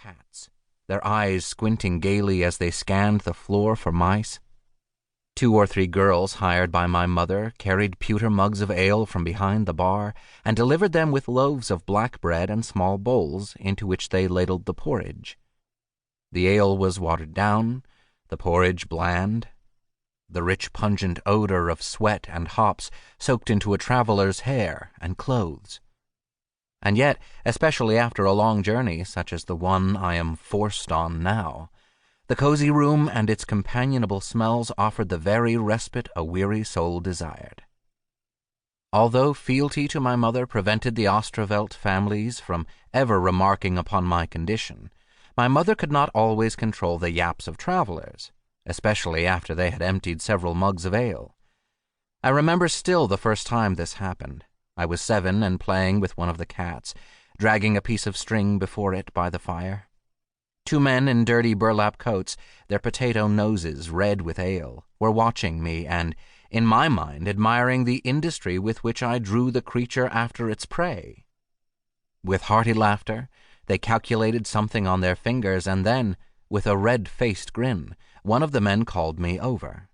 cats, their eyes squinting gaily as they scanned the floor for mice. 2 or 3 girls hired by my mother carried pewter mugs of ale from behind the bar and delivered them with loaves of black bread and small bowls into which they ladled the porridge. The ale was watered down, the porridge bland. The rich pungent odor of sweat and hops soaked into a traveler's hair and clothes. And yet, especially after a long journey such as the one I am forced on now, the cozy room and its companionable smells offered the very respite a weary soul desired. Although fealty to my mother prevented the Astraveld families from ever remarking upon my condition, my mother could not always control the yaps of travelers, especially after they had emptied several mugs of ale. I remember still the first time this happened. I was 7 and playing with one of the cats, dragging a piece of string before it by the fire. 2 men in dirty burlap coats, their potato noses red with ale, were watching me and, in my mind, admiring the industry with which I drew the creature after its prey. With hearty laughter, they calculated something on their fingers, and then, with a red-faced grin, one of the men called me over.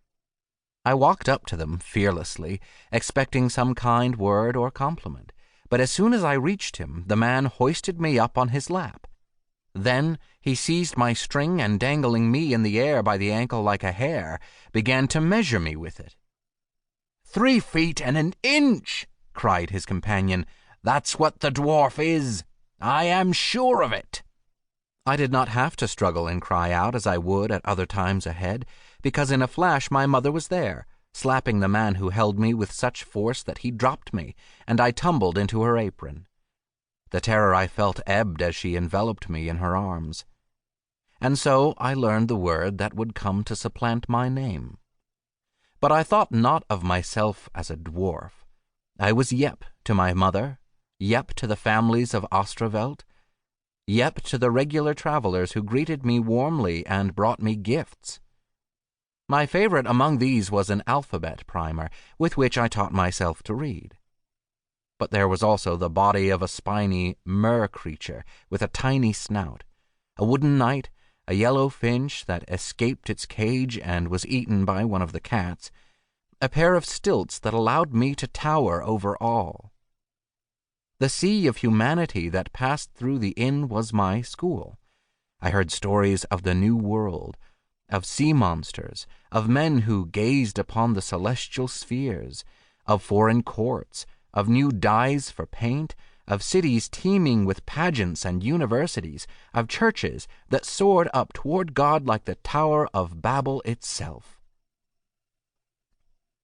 I walked up to them fearlessly, expecting some kind word or compliment, but as soon as I reached him, the man hoisted me up on his lap. Then he seized my string and, dangling me in the air by the ankle like a hare, began to measure me with it. 3 feet and an inch, cried his companion. That's what the dwarf is. I am sure of it. I did not have to struggle and cry out as I would at other times ahead, because in a flash my mother was there, slapping the man who held me with such force that he dropped me, and I tumbled into her apron. The terror I felt ebbed as she enveloped me in her arms. And so I learned the word that would come to supplant my name. But I thought not of myself as a dwarf. I was Jepp to my mother, Jepp to the families of Astraveld, Jepp to the regular travelers who greeted me warmly and brought me gifts. My favorite among these was an alphabet primer, with which I taught myself to read. But there was also the body of a spiny mer-creature with a tiny snout, a wooden knight, a yellow finch that escaped its cage and was eaten by one of the cats, a pair of stilts that allowed me to tower over all. The sea of humanity that passed through the inn was my school. I heard stories of the New World, of sea monsters, of men who gazed upon the celestial spheres, of foreign courts, of new dyes for paint, of cities teeming with pageants and universities, of churches that soared up toward God like the Tower of Babel itself.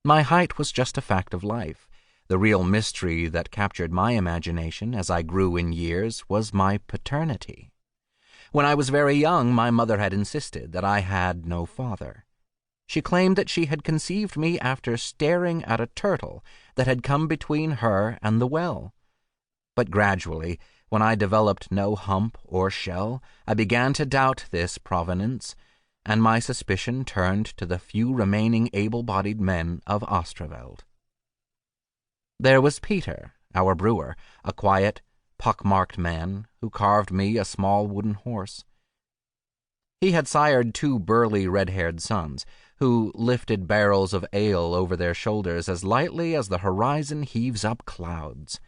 My height was just a fact of life. The real mystery that captured my imagination as I grew in years was my paternity. When I was very young, my mother had insisted that I had no father. She claimed that she had conceived me after staring at a turtle that had come between her and the well. But gradually, when I developed no hump or shell, I began to doubt this provenance, and my suspicion turned to the few remaining able-bodied men of Astraveld. There was Peter, our brewer, a quiet, pock-marked man who carved me a small wooden horse. He had sired 2 burly red-haired sons, who lifted barrels of ale over their shoulders as lightly as the horizon heaves up clouds.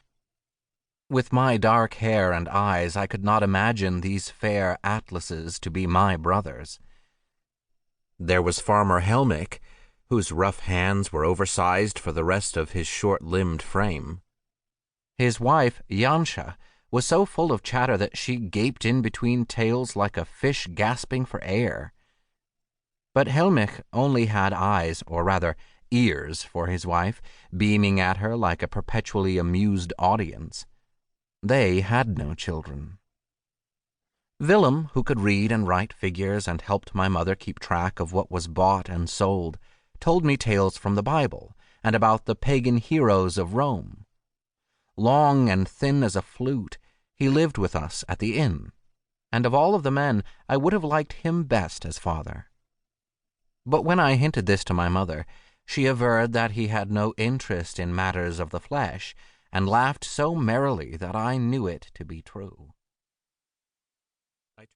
With my dark hair and eyes, I could not imagine these fair atlases to be my brothers. There was Farmer Helmick, whose rough hands were oversized for the rest of his short-limbed frame. His wife, Janscha, was so full of chatter that she gaped in between tales like a fish gasping for air. But Helmick only had eyes, or rather ears, for his wife, beaming at her like a perpetually amused audience. They had no children. Willem, who could read and write figures and helped my mother keep track of what was bought and sold, told me tales from the Bible and about the pagan heroes of Rome. Long and thin as a flute, he lived with us at the inn, and of all of the men, I would have liked him best as father. But when I hinted this to my mother, she averred that he had no interest in matters of the flesh, and laughed so merrily that I knew it to be true.